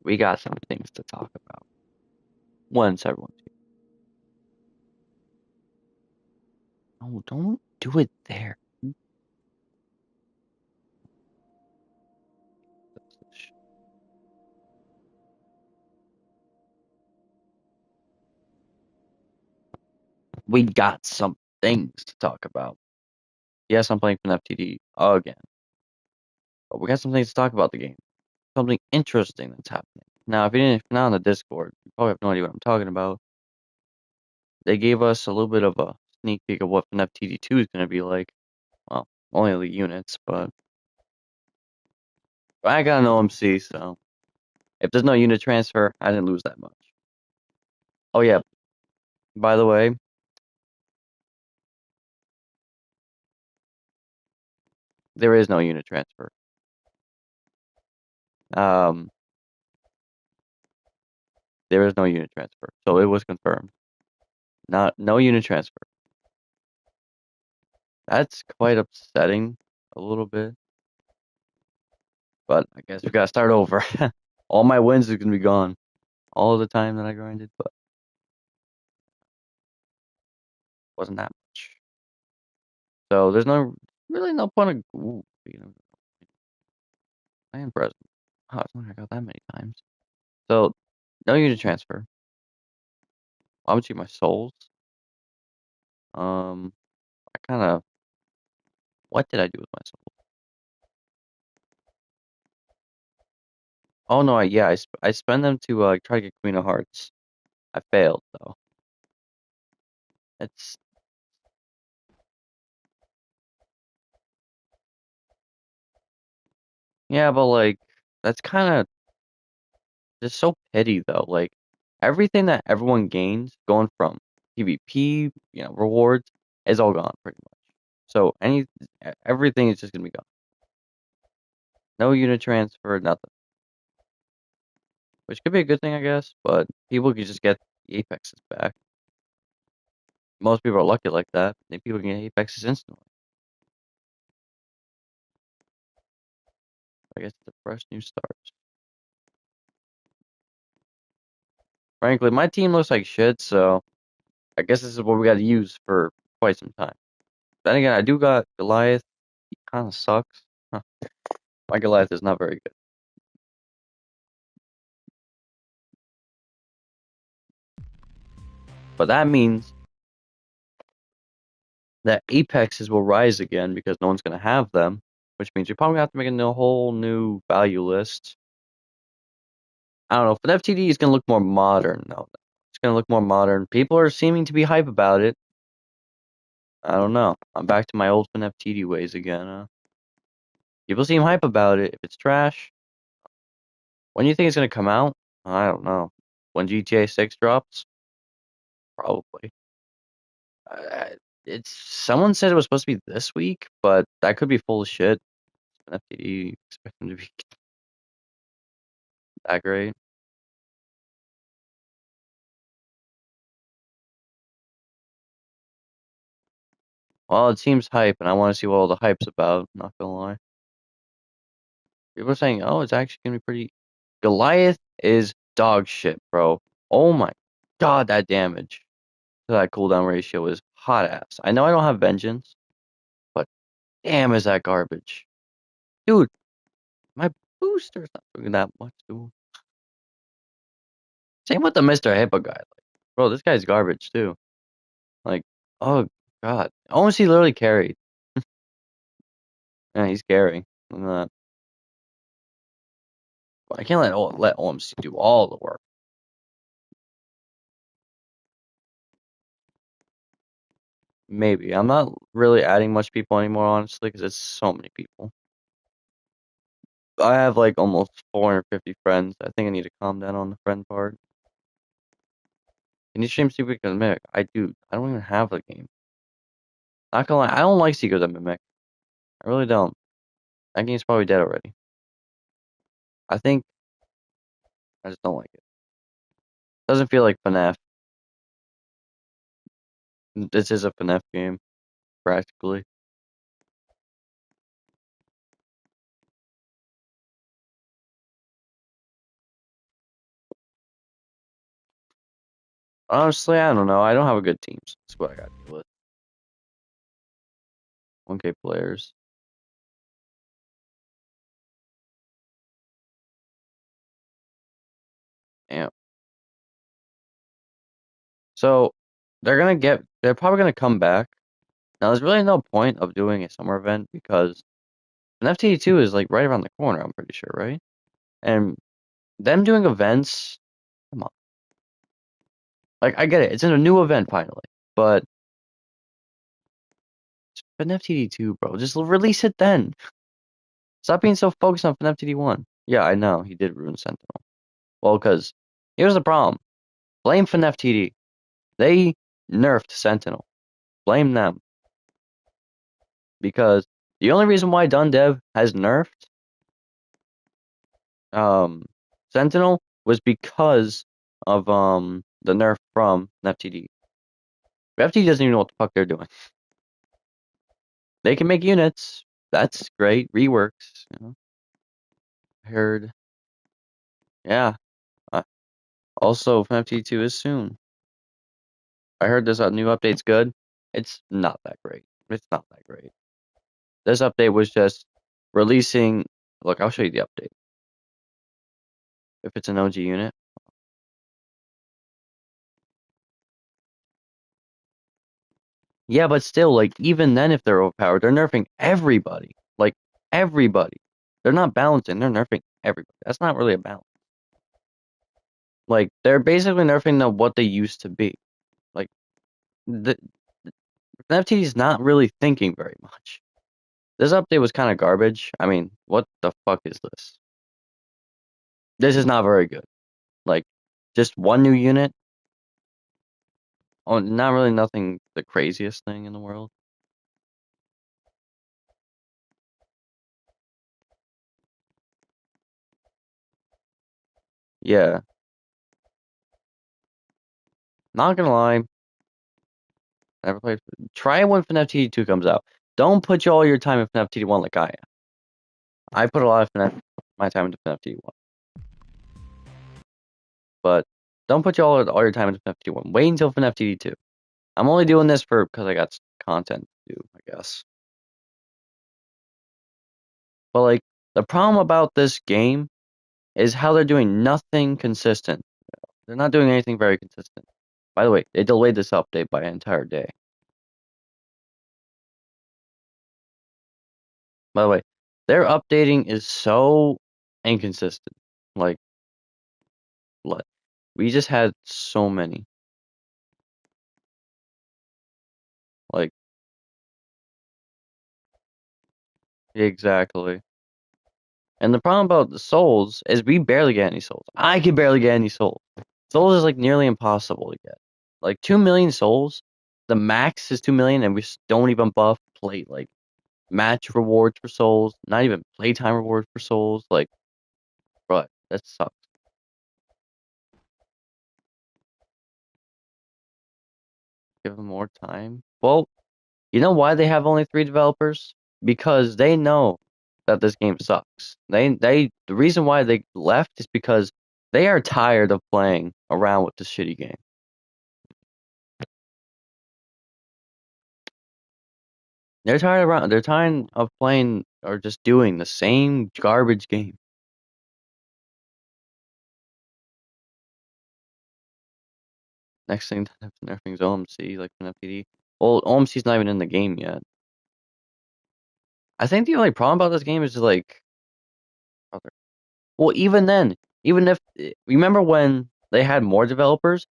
We got some things to talk about once everyone's here. No, don't do it there. We got some things to talk about. Yes, I'm playing fntd again, but we got some things to talk about the game. Something interesting that's happening. Now, if you're not on the Discord, you probably have no idea what I'm talking about. They gave us a little bit of a sneak peek of what FNF 2 is going to be like. Well, only the units, but I got an OMC, so if there's no unit transfer, I didn't lose that much. Oh yeah, by the way, there is no unit transfer. Um, there is no unit transfer, so it was confirmed. No unit transfer. That's quite upsetting, a little bit. But I guess we gotta start over. All my wins are gonna be gone. All of the time that I grinded, but wasn't that much. So there's really no point of I am present. Oh, it's not like I got that many times. So no unit transfer. I'm gonna cheat my souls. I kind of what did I do with my souls? Oh no, I spend them to try to get Queen of Hearts. I failed though. It's yeah, but like that's kind of just so petty though. Like everything that everyone gains going from PvP, rewards is all gone pretty much. So everything is just gonna be gone. No unit transfer, nothing. Which could be a good thing, I guess, but people could just get the Apexes back. Most people are lucky like that. People can get Apexes instantly. I guess it's a fresh new start. Frankly, my team looks like shit, so I guess this is what we got to use for quite some time. Then again, I do got Goliath. He kind of sucks. Huh. My Goliath is not very good. But that means that Apexes will rise again because no one's going to have them, which means you probably have to make a whole new value list. I don't know. But FTD is going to look more modern, though. It's going to look more modern. People are seeming to be hype about it. I don't know. I'm back to my old FTD ways again. People seem hype about it. If it's trash, when do you think it's going to come out? I don't know. When GTA 6 drops? Probably. Uh, it's someone said it was supposed to be this week, but that could be full of shit. FTD expect them to be that great. Well, it seems hype, and I want to see what all the hype's about. Not gonna lie. People are saying, "Oh, it's actually gonna be pretty." Goliath is dog shit, bro. Oh my god, that damage to that cooldown ratio is hot ass. I know I don't have vengeance, but damn, is that garbage, dude? My booster's not doing that much, dude. Same with the Mr. Hippo guy. Like, bro, this guy's garbage too. Like, oh god, almost he literally carried. Yeah, he's carrying. I can't let OMC do all the work. Maybe I'm not really adding much people anymore, honestly, because it's so many people. I have like almost 450 friends. I think I need to calm down on the friend part. Can you stream Secret of Mimic? I do. I don't even have the game. Not gonna lie, I don't like Secret of Mimic. I really don't. That game's probably dead already. I think I just don't like it. Doesn't feel like FNAF. This is a FNAF game, practically. Honestly, I don't know. I don't have a good team. So that's what I got to deal with. 1K players. Damn. So they're probably gonna come back. Now, there's really no point of doing a summer event because an FTD2 is like right around the corner, I'm pretty sure, right? And them doing events, come on. Like, I get it. It's in a new event finally. But it's an FTD2, bro. Just release it then. Stop being so focused on FNFTD1. Yeah, I know. He did ruin Sentinel. Well, because here's the problem. Blame FNFTD. They nerfed Sentinel. Blame them. Because the only reason why Dundev has nerfed Sentinel was because of the nerf from FTD. FTD doesn't even know what the fuck they're doing. They can make units. That's great. Reworks. You know? I heard. Yeah. Uh, also, FTD2 is soon. I heard this new update's good. It's not that great. It's not that great. This update was just releasing. Look, I'll show you the update. If it's an OG unit. Yeah, but still, like, even then, if they're overpowered, they're nerfing everybody. Like, everybody. They're not balancing, they're nerfing everybody. That's not really a balance. Like, they're basically nerfing what they used to be. Like, the FTD is not really thinking very much. This update was kind of garbage. I mean, what the fuck is this? This is not very good. Like, just one new unit. Oh, not really nothing the craziest thing in the world. Yeah. Not gonna lie. Never played. Try it when FNAF 2 comes out. Don't put all your time in FNAF 1 like I am. I put a lot of my time into FNAF 1. But don't put all your time into FNAF 1. Wait until FNAF 2. I'm only doing this because I got content to do, I guess. But like the problem about this game is how they're doing nothing consistent. They're not doing anything very consistent. By the way, they delayed this update by an entire day. By the way, their updating is so inconsistent. Like, we just had so many. Like, exactly. And the problem about the souls is we barely get any souls. I can barely get any souls. Souls is like nearly impossible to get. Like 2 million souls, the max is 2 million, and we don't even buff play like match rewards for souls, not even playtime rewards for souls. Like, bro, that sucks. Give them more time. Well, you know why they have only 3 developers? Because they know that this game sucks. The reason why they left is because they are tired of playing around with this shitty game. They're tired of playing or just doing the same garbage game. Next thing, everything's OMC, like an FPD. Well, OMC's not even in the game yet. I think the only problem about this game is like, well, even then, even if remember when they had more developers,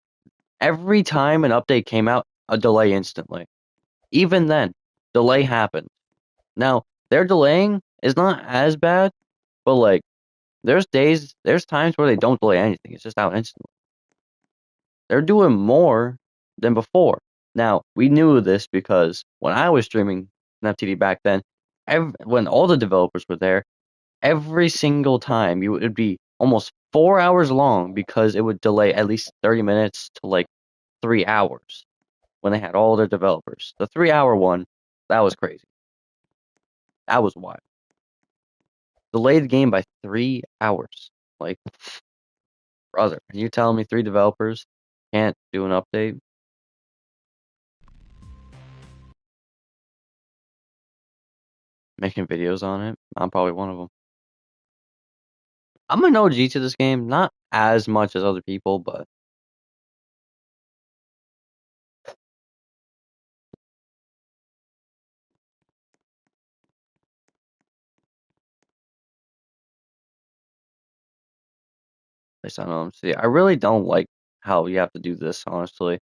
every time an update came out, a delay instantly. Even then, delay happened. Now their delaying is not as bad, but like there's times where they don't delay anything. It's just out instantly. They're doing more than before. Now, we knew this because when I was streaming FTD back then, when all the developers were there, every single time it would be almost 4 hours long because it would delay at least 30 minutes to like 3 hours when they had all their developers. The 3 hour one, that was crazy. That was wild. Delayed the game by 3 hours. Like, brother, are you telling me 3 developers can't do an update. Making videos on it. I'm probably one of them. I'm an OG to this game, not as much as other people, but at least I know. See, I really don't like how you have to do this, honestly.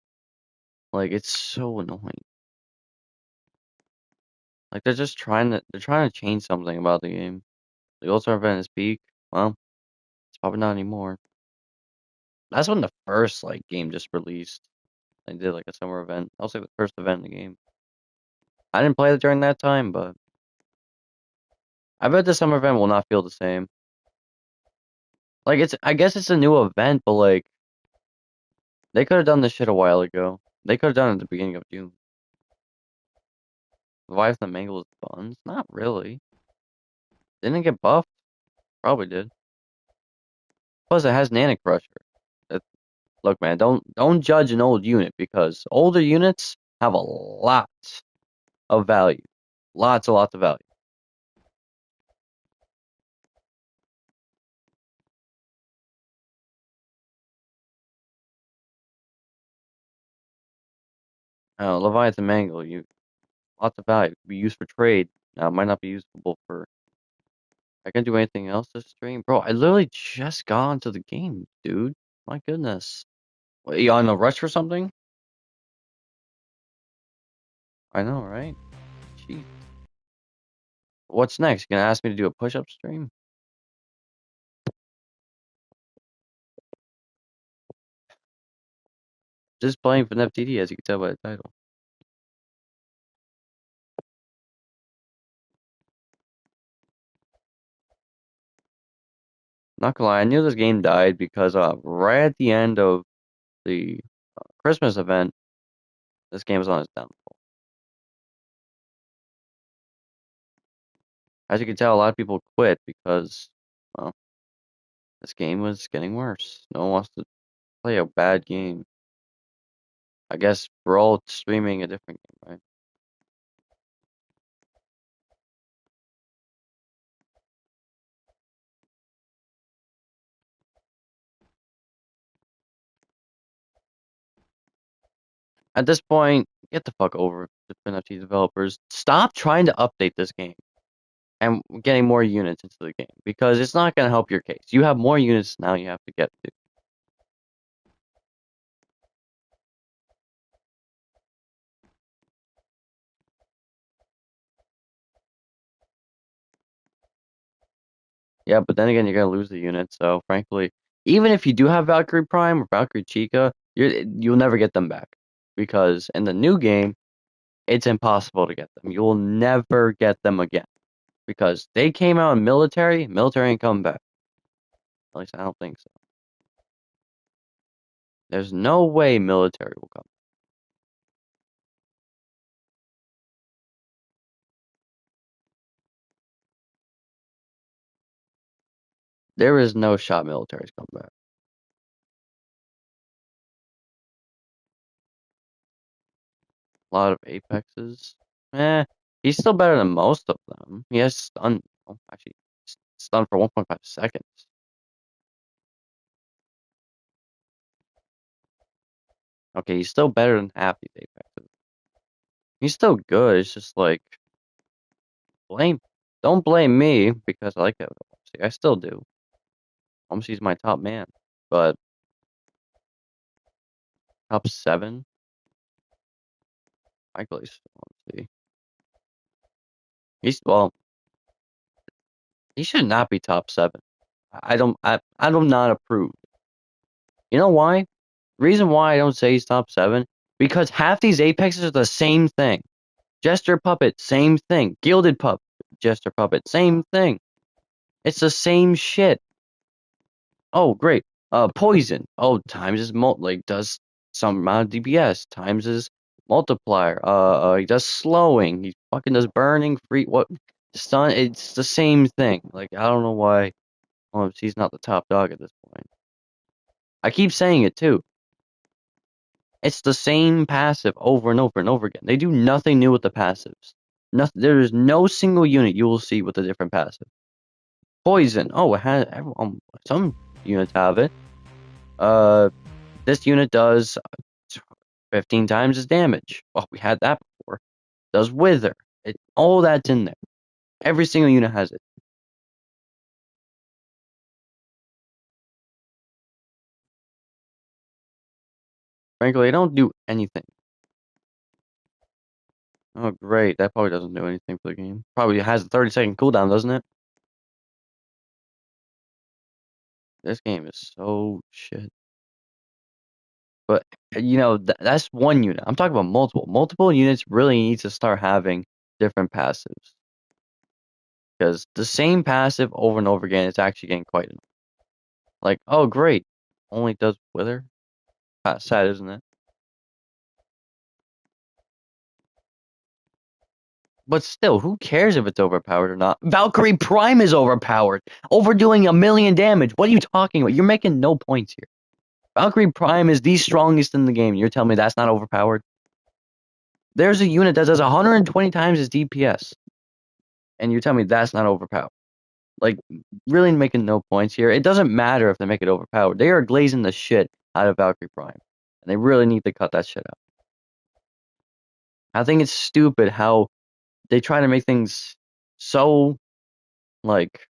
Like, it's so annoying. Like, they're trying to change something about the game. The All-Star event is peak. Well, it's probably not anymore. That's when the first, like, game just released. They did, like, a summer event. I'll say the first event in the game. I didn't play it during that time, but I bet the summer event will not feel the same. Like, I guess it's a new event, but, like, they could have done this shit a while ago. They could have done it at the beginning of June. Why if the mango buns? Not really. Didn't it get buffed? Probably did. Plus, it has Nana Crusher. It, look, man, don't judge an old unit because older units have a lot of value. Lots of value. Leviathan Mangle, lots of value. Could be used for trade. Now, it might not be usable for. I can't do anything else this stream, bro. I literally just got into the game, dude. My goodness. What, you on a rush for something? I know, right? Jeez. What's next? You gonna ask me to do a push-up stream? Just playing for fntd, as you can tell by the title. Not gonna lie, I knew this game died because right at the end of the Christmas event, this game was on its downfall. As you can tell, a lot of people quit because, well, this game was getting worse. No one wants to play a bad game. I guess we're all streaming a different game, right? At this point, get the fuck over the NFT developers. Stop trying to update this game and getting more units into the game because it's not going to help your case. You have more units now you have to get to. Yeah, but then again, you're going to lose the unit. So, frankly, even if you do have Valkyrie Prime or Valkyrie Chica, you'll never get them back because in the new game, it's impossible to get them. You will never get them again because they came out in military. Military ain't coming back. At least I don't think so. There's no way military will come. There is no shot military's come back. A lot of Apexes. He's still better than most of them. He has stun. Oh, actually, stun for 1.5 seconds. Okay, he's still better than half these Apexes. He's still good. It's just like blame. Don't blame me because I like that. I still do. He's my top man, but top 7. Let's see. He's well. He should not be top 7. I don't. I do not approve. You know why? Reason why I don't say he's top 7 because half these Apexes are the same thing. Jester Puppet, same thing. Gilded Pup, Jester Puppet, same thing. It's the same shit. Oh, great. Poison. Oh, times his does some amount of DPS. Times his multiplier. He does slowing. He fucking does burning, free. What? Stun. It's the same thing. Like, I don't know why. He's not the top dog at this point. I keep saying it too. It's the same passive over and over and over again. They do nothing new with the passives. Nothing. There is no single unit you will see with a different passive. Poison. Oh, it has some units have it. This unit does 15 times its damage. Well, we had that before. Does wither. All that's in there. Every single unit has it. Frankly, they don't do anything. Oh, great. That probably doesn't do anything for the game. Probably has a 30-second cooldown, doesn't it? This game is so shit. But, that's one unit. I'm talking about multiple. Multiple units really need to start having different passives. Because the same passive over and over again is actually getting quite annoying. Like, oh, great. Only does wither? That's sad, isn't it? But still, who cares if it's overpowered or not? Valkyrie Prime is overpowered. Overdoing 1,000,000 damage. What are you talking about? You're making no points here. Valkyrie Prime is the strongest in the game. You're telling me that's not overpowered? There's a unit that does 120 times its DPS. And you're telling me that's not overpowered. Like, really making no points here. It doesn't matter if they make it overpowered. They are glazing the shit out of Valkyrie Prime. And they really need to cut that shit out. I think it's stupid how they try to make things so, like,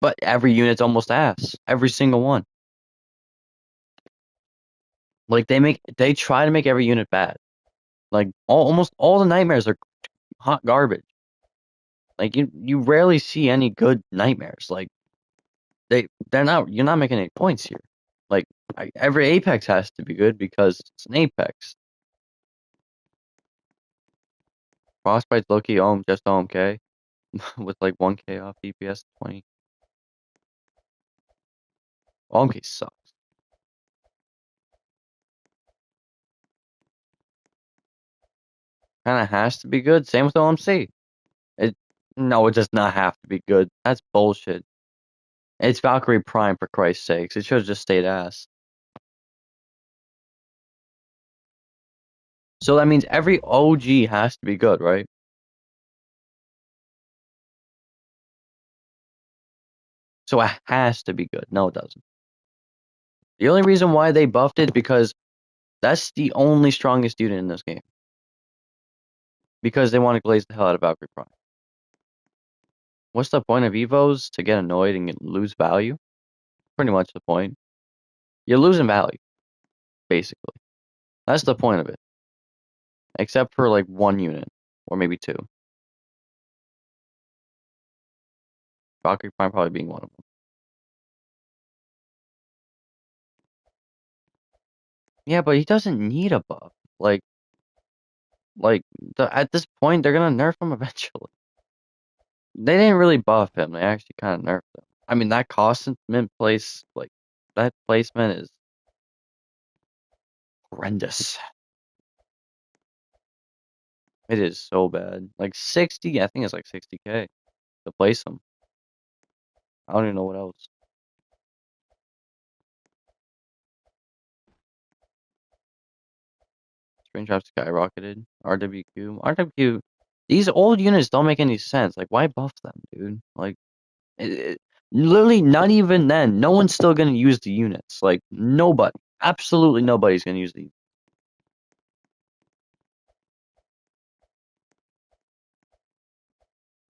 but every unit's almost ass. Every single one. Like, they try to make every unit bad. Like, almost all the nightmares are hot garbage. Like, you rarely see any good nightmares. Like, you're not making any points here. Like, every Apex has to be good because it's an Apex. Frostbite's low-key just OMK with like 1k off DPS 20. OMK sucks. Kinda has to be good. Same with OMC. No, it does not have to be good. That's bullshit. It's Valkyrie Prime, for Christ's sakes. It should have just stayed ass. So that means every OG has to be good, right? So it has to be good. No, it doesn't. The only reason why they buffed it is because that's the only strongest unit in this game. Because they want to glaze the hell out of Valkyrie Prime. What's the point of Evos? To get annoyed and lose value? Pretty much the point. You're losing value, basically. That's the point of it. Except for like one unit, or maybe two. Valkyrie Prime probably being one of them. Yeah, but he doesn't need a buff. At this point, they're gonna nerf him eventually. They didn't really buff him. They actually kind of nerfed him. I mean, that mint place, like, that placement is horrendous. It is so bad. Like 60, I think it's like 60k to place him. I don't even know what else. Screen trap skyrocketed. RWQ. These old units don't make any sense. Like, why buff them, dude? Like, literally not even then. No one's still gonna use the units. Like, nobody. Absolutely nobody's gonna use these.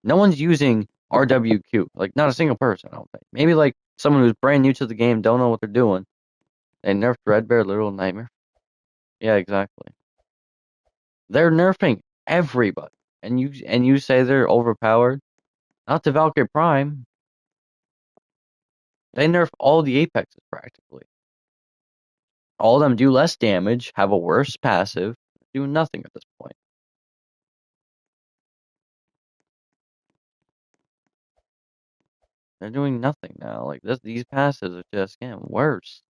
No one's using RWQ. Like, not a single person, I don't think. Maybe, like, someone who's brand new to the game, don't know what they're doing. They nerfed Red Bear, Literal Nightmare. Yeah, exactly. They're nerfing everybody. And you say they're overpowered? Not to Valkyrie Prime. They nerf all the Apexes, practically. All of them do less damage, have a worse passive, do nothing at this point. They're doing nothing now. Like, these passives are just getting worse.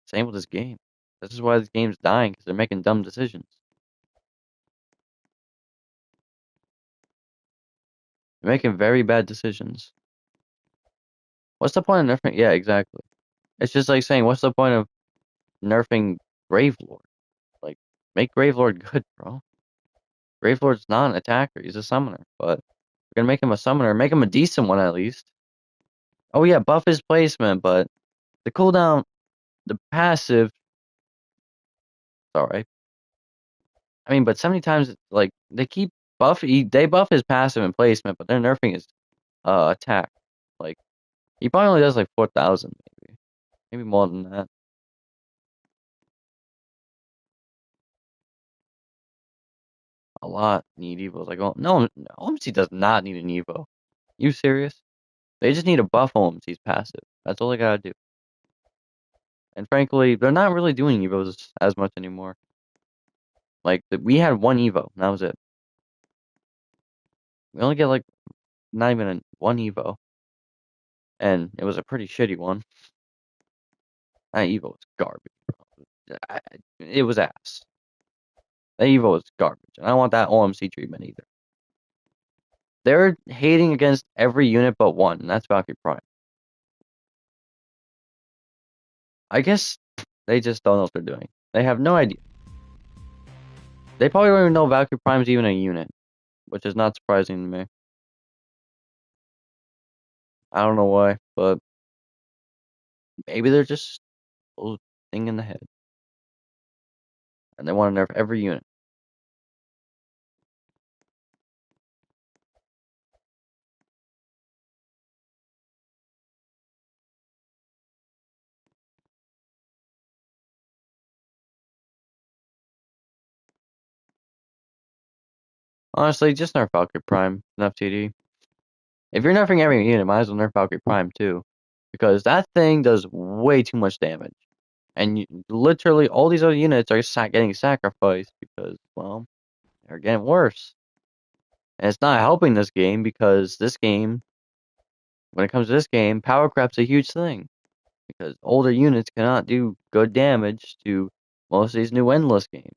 Same with this game. This is why this game's dying, because they're making dumb decisions. They're making very bad decisions. What's the point of nerfing? Yeah, exactly. It's just like saying, what's the point of nerfing Gravelord. Like, make Gravelord good, bro. Gravelord's not an attacker, he's a summoner, but we're gonna make him a summoner, make him a decent one at least. Oh yeah, buff his placement, but the cooldown, the passive, it's alright. I mean, but 70 times, like, they buff his passive and placement, but they're nerfing his attack. Like, he probably only does like 4,000, maybe more than that. A lot need evos. Like, oh, no, OMC does not need an evo. You serious? They just need a buff OMC's passive. That's all they gotta do. And frankly, they're not really doing evos as much anymore. Like, we had one evo, and that was it. We only get like not even one evo, and it was a pretty shitty one. That evo was garbage. It was ass. That evo was garbage. I don't want that OMC treatment either. They're hating against every unit but one, and that's Valkyrie Prime. I guess they just don't know what they're doing. They have no idea. They probably don't even know Valkyrie Prime's even a unit, which is not surprising to me. I don't know why, but maybe they're just a little thing in the head. And they want to nerf every unit. Honestly, just nerf Valkyrie Prime in FTD. If you're nerfing every unit, might as well nerf Valkyrie Prime too. Because that thing does way too much damage. And literally all these other units are getting sacrificed because, well, they're getting worse. And it's not helping this game because this game, when it comes to this game, power crap's a huge thing. Because older units cannot do good damage to most of these new endless games.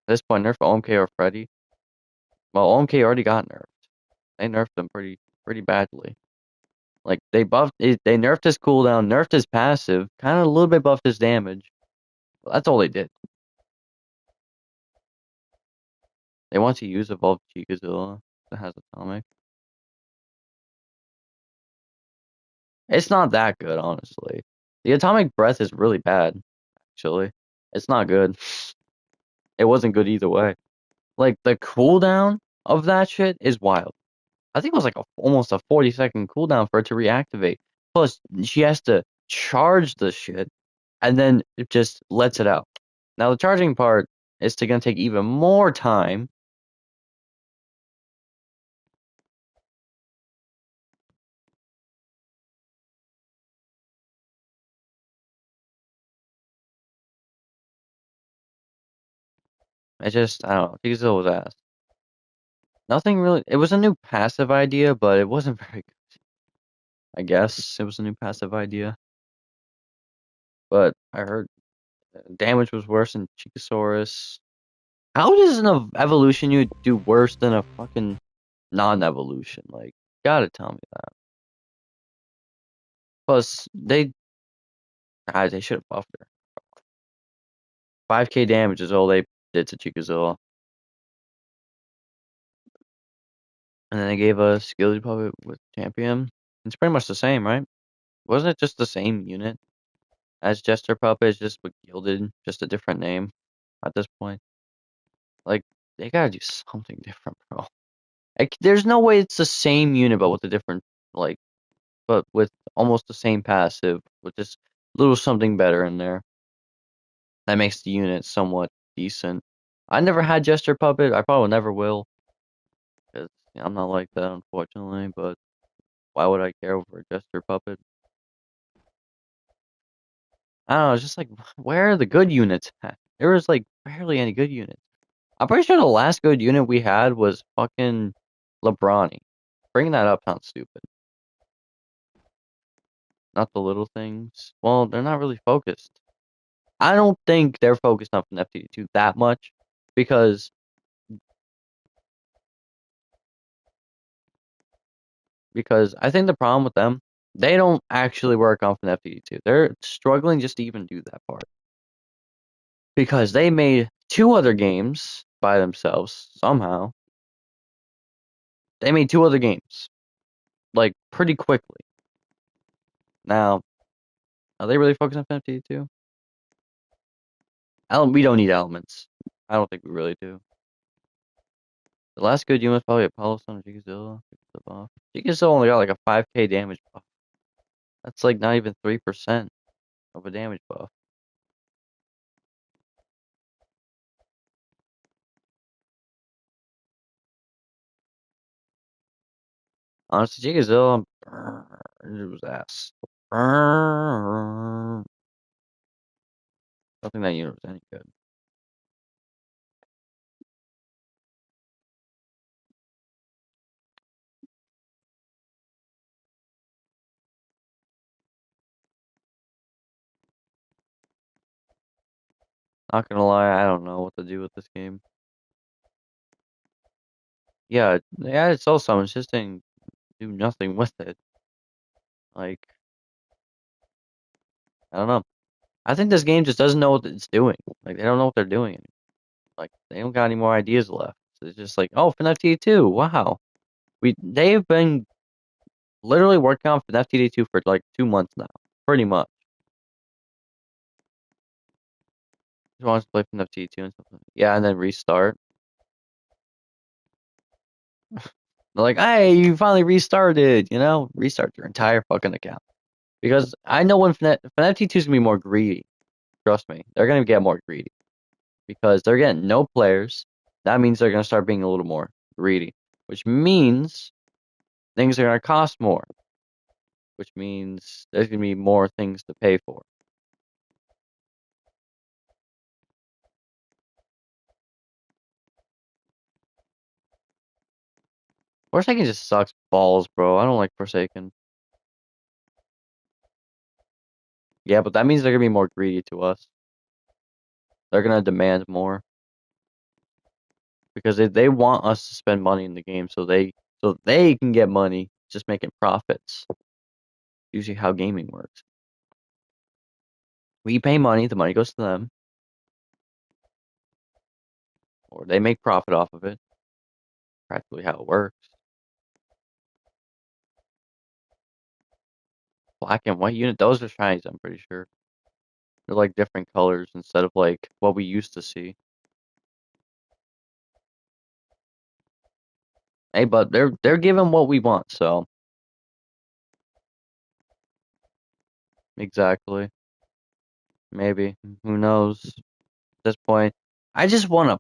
At this point, nerf OMK or Freddy. Well, OMK already got nerfed. They nerfed him pretty badly. Like, they nerfed his cooldown, nerfed his passive, kind of a little bit buffed his damage. Well, that's all they did. They want to use Evolved Chikazilla that has Atomic. It's not that good, honestly. The Atomic Breath is really bad, actually. It's not good. It wasn't good either way. Like, the cooldown of that shit is wild. I think it was like almost a 40-second cooldown for it to reactivate. Plus, she has to charge the shit, and then it just lets it out. Now, the charging part is going to take even more time. I don't know. Chikazilla was ass. Nothing really. It was a new passive idea, but it wasn't very good. I guess it was a new passive idea. But I heard damage was worse than Chikosaurus. How does an evolution you do worse than a fucking non-evolution? Like, gotta tell me that. Plus, they should have buffed her. 5k damage is all they did to Chikazilla. And then they gave us Gilded Puppet with Champion. It's pretty much the same, right? Wasn't it just the same unit as Jester Puppet, just with Gilded, just a different name at this point? Like, they gotta do something different, bro. Like, there's no way it's the same unit, but with a different, like, but with almost the same passive, with just a little something better in there. That makes the unit somewhat decent. I never had Jester Puppet. I probably never will. Because I'm not like that, unfortunately. But why would I care over a Jester Puppet? I don't know. It's just like, where are the good units at? There was like barely any good units. I'm pretty sure the last good unit we had was fucking Lebrani. Bringing that up sounds stupid. Not the little things. Well, they're not really focused. I don't think they're focused enough in FTD2 that much because I think the problem with them They don't actually work on FNFTD 2. They're struggling just to even do that part. Because they made 2 other games by themselves, somehow. They made 2 other games. Like, pretty quickly. Now, are they really focused on FNFTD 2? We don't need elements. I don't think we really do. The last good unit was probably Apollo Sun or Gigazilla. Gigazilla only got like a 5k damage buff. That's like not even 3% of a damage buff. Honestly, Gigazilla, it was ass. I don't think that unit was any good. Not gonna lie, I don't know what to do with this game. Yeah, they added soul summons, just didn't do nothing with it. Like, I don't know. I think this game just doesn't know what it's doing. Like, they don't know what they're doing anymore. Like, they don't got any more ideas left. So it's just like, oh, FNAF 2, wow. They've been literally working on FNAF 2 for like 2 months now, pretty much. Just wants to play FNAF 2 and stuff. Yeah, and then restart. They're like, hey, you finally restarted, Restart your entire fucking account. Because I know when FNAF 2 is gonna be more greedy. Trust me, they're gonna get more greedy. Because they're getting no players. That means they're gonna start being a little more greedy. Which means things are gonna cost more. Which means there's gonna be more things to pay for. Forsaken just sucks balls, bro. I don't like Forsaken. Yeah, but that means they're gonna be more greedy to us. They're gonna demand more because they want us to spend money in the game, so they can get money, just making profits. Usually, how gaming works. We pay money, the money goes to them, or they make profit off of it. Practically how it works. Black and white unit, those are shinies, I'm pretty sure. They're like different colors instead of like what we used to see. Hey, but they're giving what we want, so exactly. Maybe. Who knows? At this point, I just want to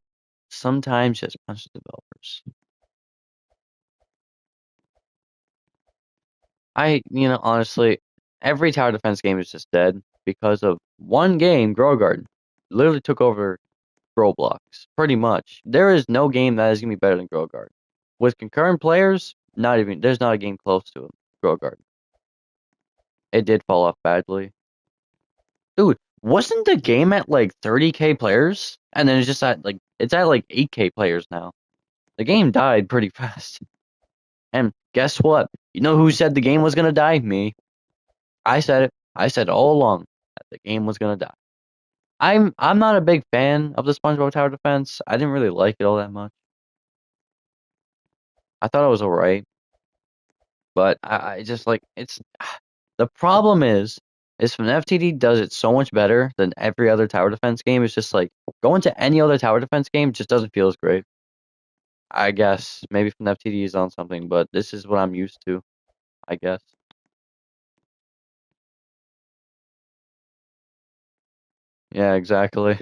sometimes just punch the developers. Honestly, every tower defense game is just dead because of one game, Grow Garden. Literally took over Roblox, pretty much. There is no game that is gonna be better than Grow Garden. With concurrent players, there's not a game close to it. Grow Garden. It did fall off badly. Dude, wasn't the game at like 30k players? And then it's at like 8k players now. The game died pretty fast. And guess what? You know who said the game was gonna die? Me. I said it. I said all along that the game was gonna die. I'm not a big fan of the SpongeBob Tower Defense. I didn't really like it all that much. I thought it was alright, but I just like it's. The problem is when FTD does it so much better than every other tower defense game. It's just like going to any other tower defense game just doesn't feel as great. I guess maybe from FTD is on something, but this is what I'm used to. I guess. Yeah, exactly.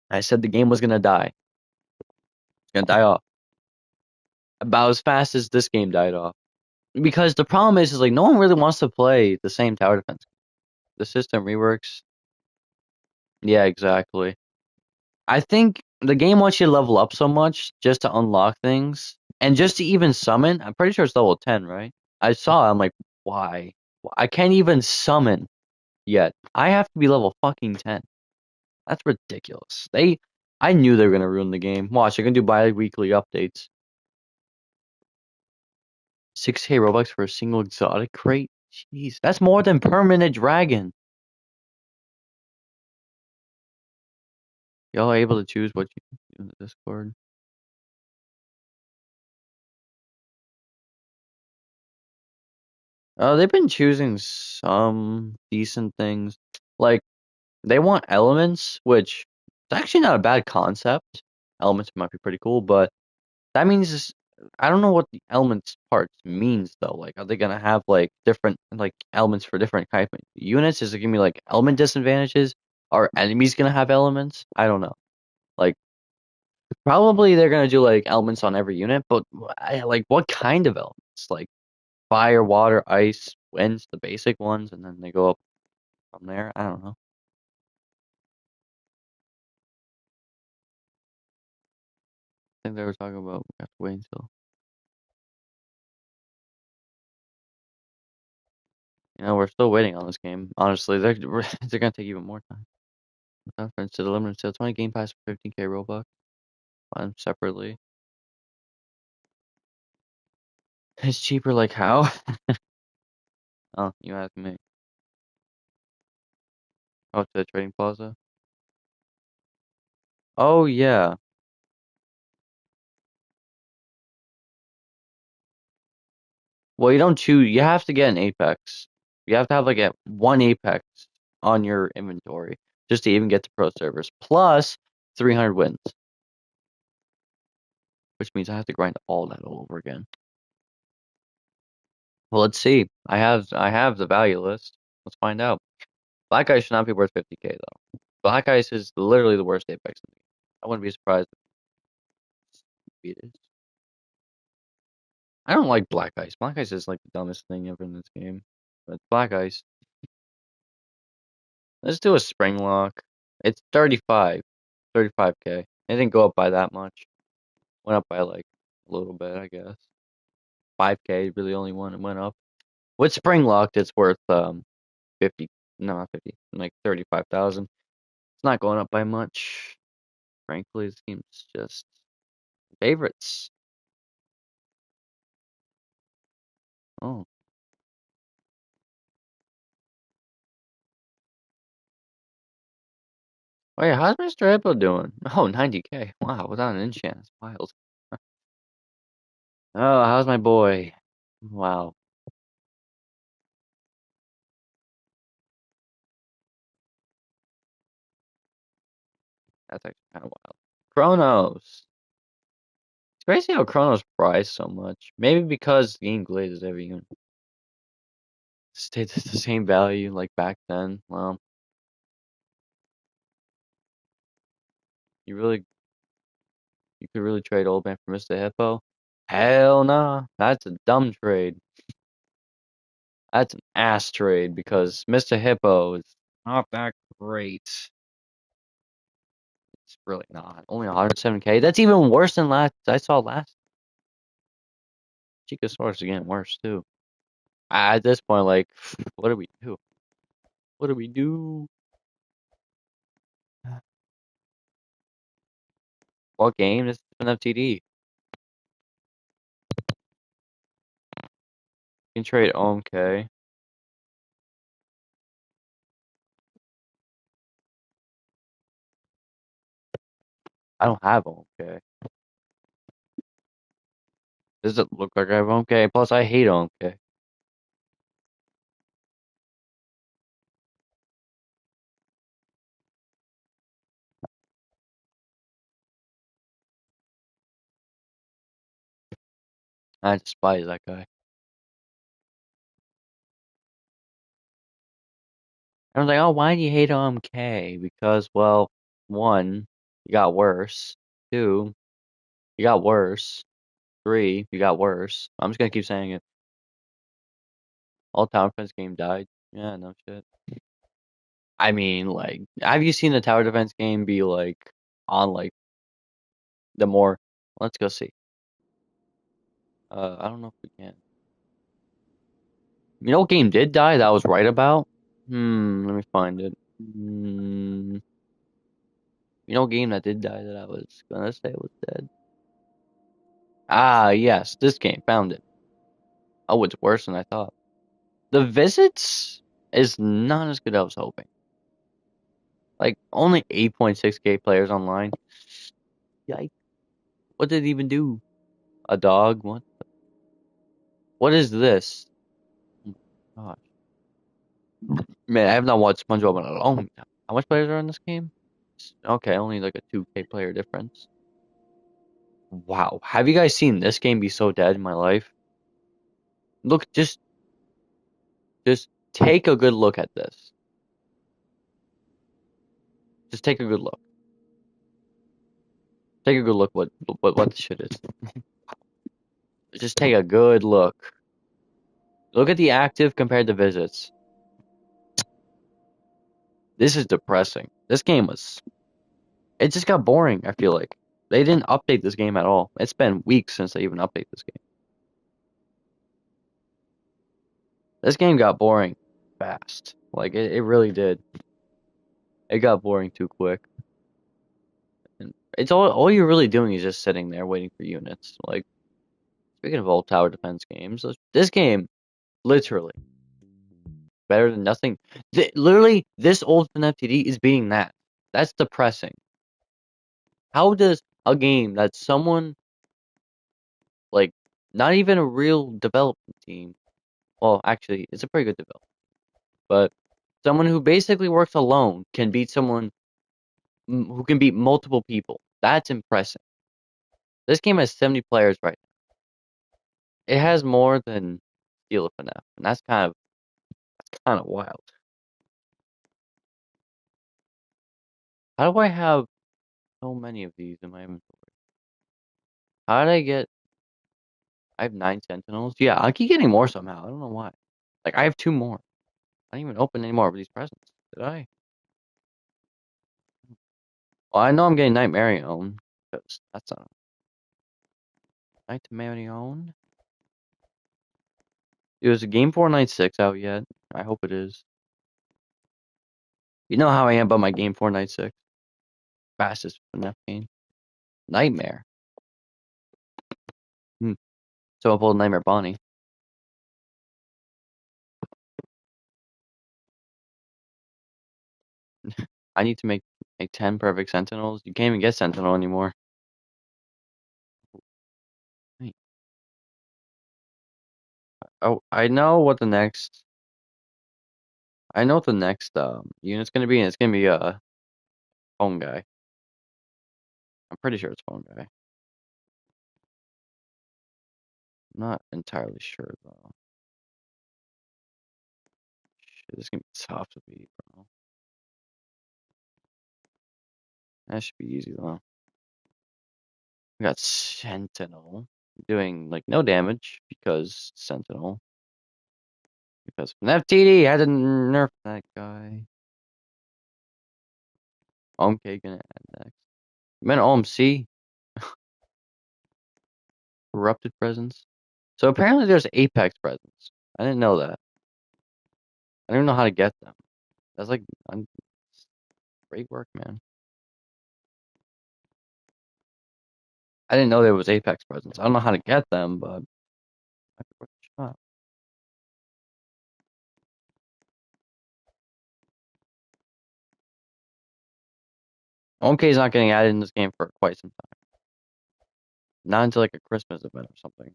I said the game was gonna die. It's gonna die off about as fast as this game died off. Because the problem is like no one really wants to play the same tower defense. The system reworks. Yeah, exactly. I think the game wants you to level up so much just to unlock things and just to even summon. I'm pretty sure it's level 10, right? I saw. I'm like, why? I can't even summon yet. I have to be level fucking 10. That's ridiculous. I knew they were gonna ruin the game. Watch, they're gonna do bi-weekly updates. 6K Robux for a single exotic crate? Jeez, that's more than permanent dragon. Y'all are able to choose what you do in the Discord. They've been choosing some decent things. Like, they want elements, which is actually not a bad concept. Elements might be pretty cool, but that means I don't know what the elements parts means though. Like, are they gonna have like different like elements for different type of units? Is it gonna be like element disadvantages? Are enemies gonna have elements? I don't know. Like, probably they're gonna do like elements on every unit, but like what kind of elements? Like fire, water, ice, winds, the basic ones, and then they go up from there. I don't know. I think they were talking about we have to wait until we're still waiting on this game. Honestly, they're gonna take even more time. Reference to the limited sale 20 game pass for 15k Robux. Buy them separately. It's cheaper. Like how? Oh, you asked me. Oh, to the trading plaza. Oh yeah. Well, you don't choose. You have to get an Apex. You have to have like one Apex on your inventory just to even get to pro servers. Plus 300 wins, which means I have to grind all that all over again. Well, let's see. I have the value list. Let's find out. Black Ice should not be worth 50k though. Black Ice is literally the worst Apex in the game. I wouldn't be surprised if it is. I don't like Black Ice. Black Ice is like the dumbest thing ever in this game. But Black Ice. Let's do a spring lock. It's 35k. It didn't go up by that much. Went up by like a little bit, I guess. 5k really only one. It went up. With spring locked, it's worth 50. No, not 50. Like 35,000. It's not going up by much. Frankly, this game's just favorites. Oh. Oh yeah, how's Mr. Hippo doing? Oh, 90k. Wow, without an enchant. That's wild. Oh, how's my boy? Wow. That's actually kind of wild. Chronos. It's crazy how Chronos priced so much. Maybe because the game glazes every unit. Stayed at the same value like back then. Well, you could really trade Old Man for Mr. Hippo? Hell nah. That's a dumb trade. That's an ass trade because Mr. Hippo is not that great. It's really not. Only 107k. That's even worse than last. I saw last. Chicosaurus is getting worse too. At this point, like, what do we do? What do we do? What game? This is an FTD. You can trade OMK. I don't have OMK. Does it look like I have OMK? Plus, I hate OMK. I despise that guy. I was like, oh, why do you hate OMK? Because, well, one, you got worse. Two, you got worse. Three, you got worse. I'm just gonna keep saying it. All tower defense game died. Yeah, no shit. I mean, like, have you seen the tower defense game be like on like the more? Let's go see. I don't know if we can. You know what game did die that I was right about? Let me find it. You know what game that did die that I was gonna say was dead? Ah, yes, this game. Found it. Oh, it's worse than I thought. The visits is not as good as I was hoping. Like, only 8.6K players online. Yikes. What did it even do? A dog? What? What is this? Oh my gosh. Man, I have not watched SpongeBob in a long time. How much players are in this game? Okay, only like a 2K player difference. Wow. Have you guys seen this game be so dead in my life? Look, just take a good look at this. Just take a good look. Take a good look what the shit is. Just take a good look. Look at the active compared to visits. This is depressing. This game was it just got boring, I feel like. They didn't update this game at all. It's been weeks since they even update this game. This game got boring fast. Like it really did. It got boring too quick. And it's all you're really doing is just sitting there waiting for units. Like speaking of old tower defense games, this game literally better than nothing. Literally, this old FNFTD is beating that. That's depressing. How does a game that someone like not even a real development team, well, actually, it's a pretty good development, but someone who basically works alone can beat someone who can beat multiple people. That's impressive. This game has 70 players right now. It has more than Steel of FNF, and that's kind of wild. How do I have so many of these in my inventory? How did I get? I have 9 Sentinels. Yeah, I keep getting more somehow. I don't know why. Like I have 2 more. I didn't even open any more of these presents. Did I? Well, I know I'm getting Nightmarion because that's a Nightmarion. Is a Game 496 out yet? I hope it is. You know how I am about my Game 496. Fastest FNAF game. Nightmare. Hmm. So I pulled Nightmare Bonnie. I need to make like 10 perfect Sentinels. You can't even get Sentinel anymore. Wait. Oh, I know what the next. I know what the next unit's gonna be, and it's gonna be a phone guy. I'm pretty sure it's phone guy. I'm not entirely sure though. Shit, this is gonna be tough to beat, bro. That should be easy though. We got Sentinel doing like no damage because Sentinel. Because FTD had to nerf that guy. OMK gonna add next. Man, OMC corrupted presence. So apparently there's Apex presents. I didn't know that. I don't even know how to get them. That's like great work, man. I didn't know there was Apex presents. I don't know how to get them, but I could worth a shot. OMK is not getting added in this game for quite some time. Not until like a Christmas event or something.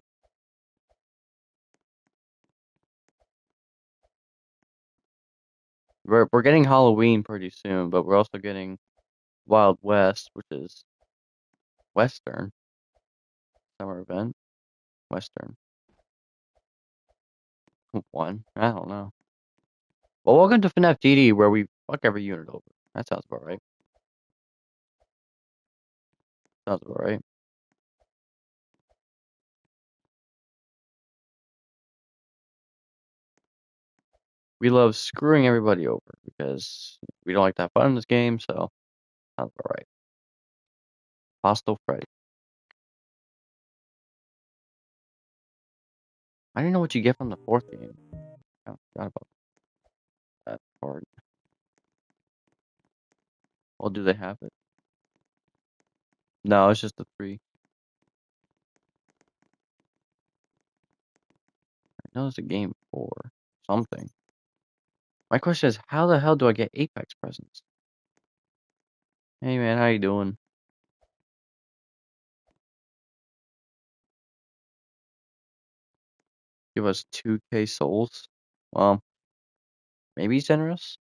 We're getting Halloween pretty soon, but we're also getting Wild West, which is Western summer event. Western one. I don't know. Well, welcome to FNAF DD, where we fuck every unit over. That sounds about right. Sounds about right. We love screwing everybody over because we don't like to have fun in this game, so sounds about right. Hostile Freddy. I didn't know what you get from the fourth game. I forgot about that part. Well, do they have it? No, it's just the 3. know it's a game for something. My question is, how the hell do I get Apex presents? Hey man, how you doing? Give us 2K souls. Well, maybe he's generous.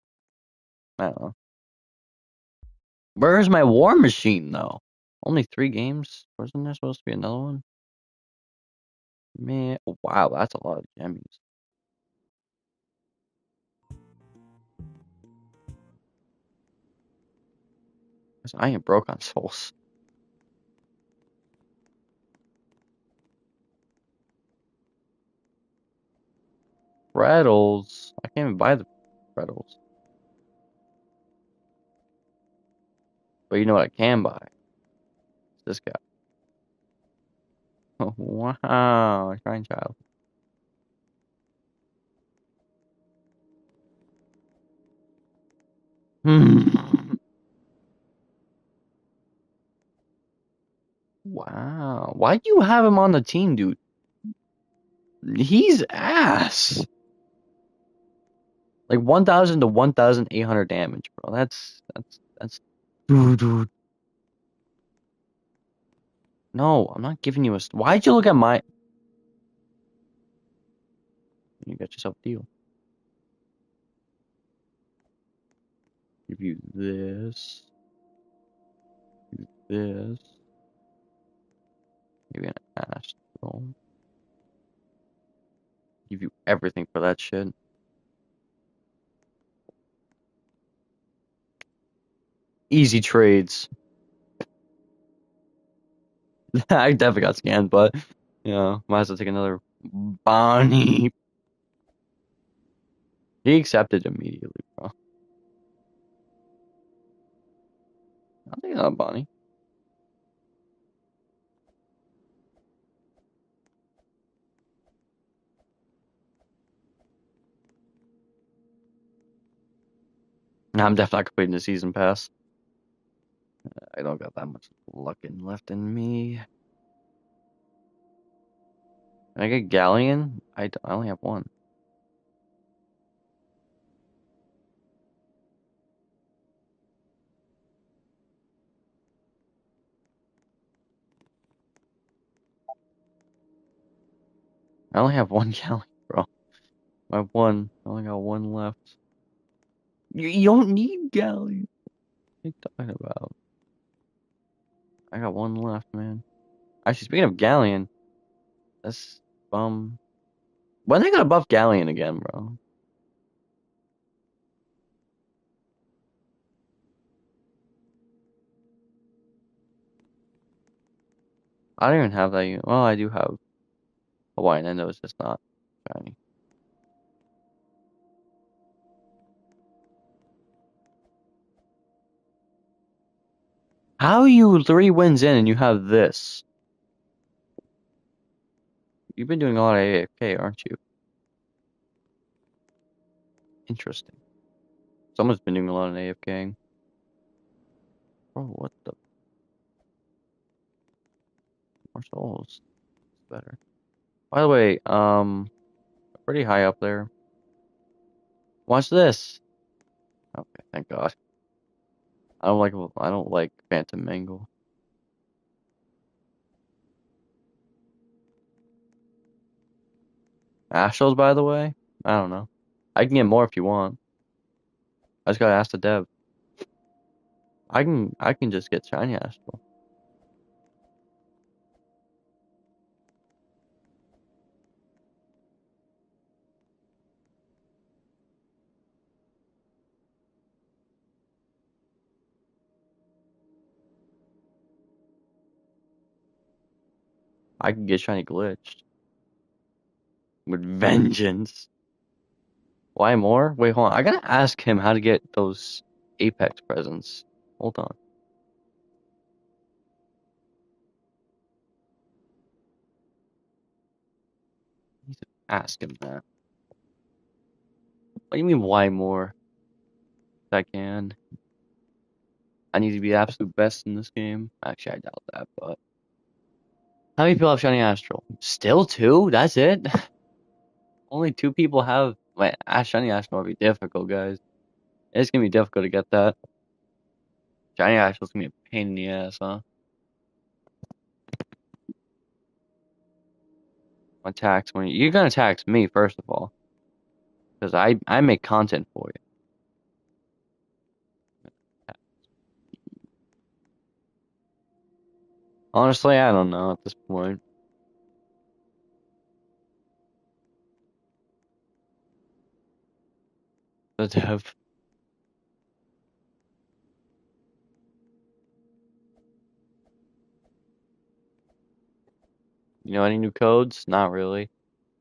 I don't know. Where's my war machine though? Only 3 games. Wasn't there supposed to be another one? Man, wow, that's a lot of jammies. I ain't broke on souls. Freddles. I can't even buy the Freddles. But you know what I can buy? It's this guy. Oh, wow, Shrine Child. Wow. Why do you have him on the team, dude? He's ass. Like 1,000 to 1,800 damage, bro. That's dude. No, I'm not giving you a. Why'd you look at my? You got yourself a deal. Give you this. This. Maybe an astral. Give you everything for that shit. Easy trades. I definitely got scanned, but might as well take another Bonnie. He accepted immediately, bro. I'll take another Bonnie. Nah, I'm definitely not completing the season pass. I don't got that much luck left in me. Can I get Galleon? I only have one. I only have one Galleon, bro. I have one. I only got one left. You don't need Galleon. What are you talking about? I got one left, man. Actually, speaking of Galleon, that's when they gonna buff Galleon again, bro? I don't even have that. Well, I do have Hawaiian Endo. It's just not shiny. How are you 3 wins in and you have this? You've been doing a lot of AFK, aren't you? Interesting. Someone's been doing a lot of AFKing. Bro, what the? More souls. It's better. By the way, pretty high up there. Watch this. Okay, thank God. I don't like Phantom Mangle. Astrals, by the way, I don't know. I can get more if you want. I just gotta ask the dev. I can just get shiny Astral. I can get shiny glitched with vengeance. Why more? Wait, hold on. I gotta ask him how to get those Apex presents. Hold on. I need to ask him that. What do you mean, why more? I can. I need to be the absolute best in this game. Actually, I doubt that, but. How many people have shiny Astral? Still two? That's it? Only two people have. Wait, Shiny National will be difficult, guys. It's gonna be difficult to get that. Shiny National's gonna be a pain in the ass, huh? Tax me. You're gonna tax me first of all, because I make content for you. Honestly, I don't know at this point. The dev. You know any new codes? Not really.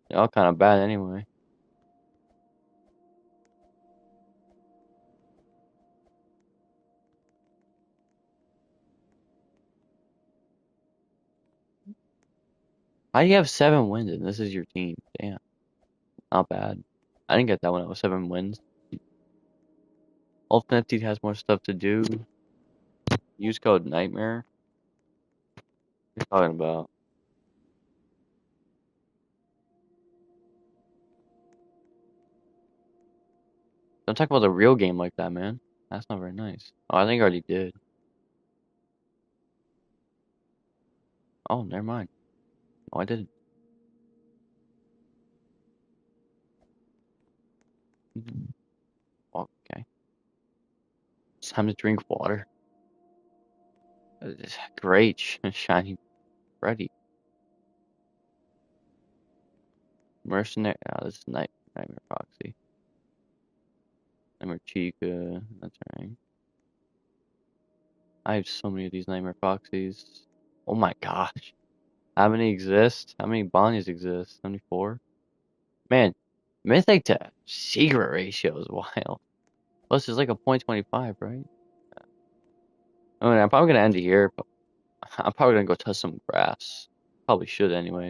They're all kind of bad anyway. How do you have 7 wins and this is your team? Damn, not bad. I didn't get that one. It was 7 wins. Ultimate FTD has more stuff to do. Use code Nightmare. What are you talking about? Don't talk about the real game like that, man. That's not very nice. Oh, I think I already did. Oh, never mind. Oh, I didn't. Okay. It's time to drink water. Great, shiny Freddy. Mercenary. Oh, this is Nightmare Foxy. Nightmare Chica. That's right. I have so many of these Nightmare Foxies. Oh my gosh. How many exist? How many Bonnies exist? 74? Man, Mythic to Secret ratio is wild. Plus, it's like a .25, right? I mean, I'm probably gonna end it here, but I'm probably gonna go touch some grass. Probably should anyway.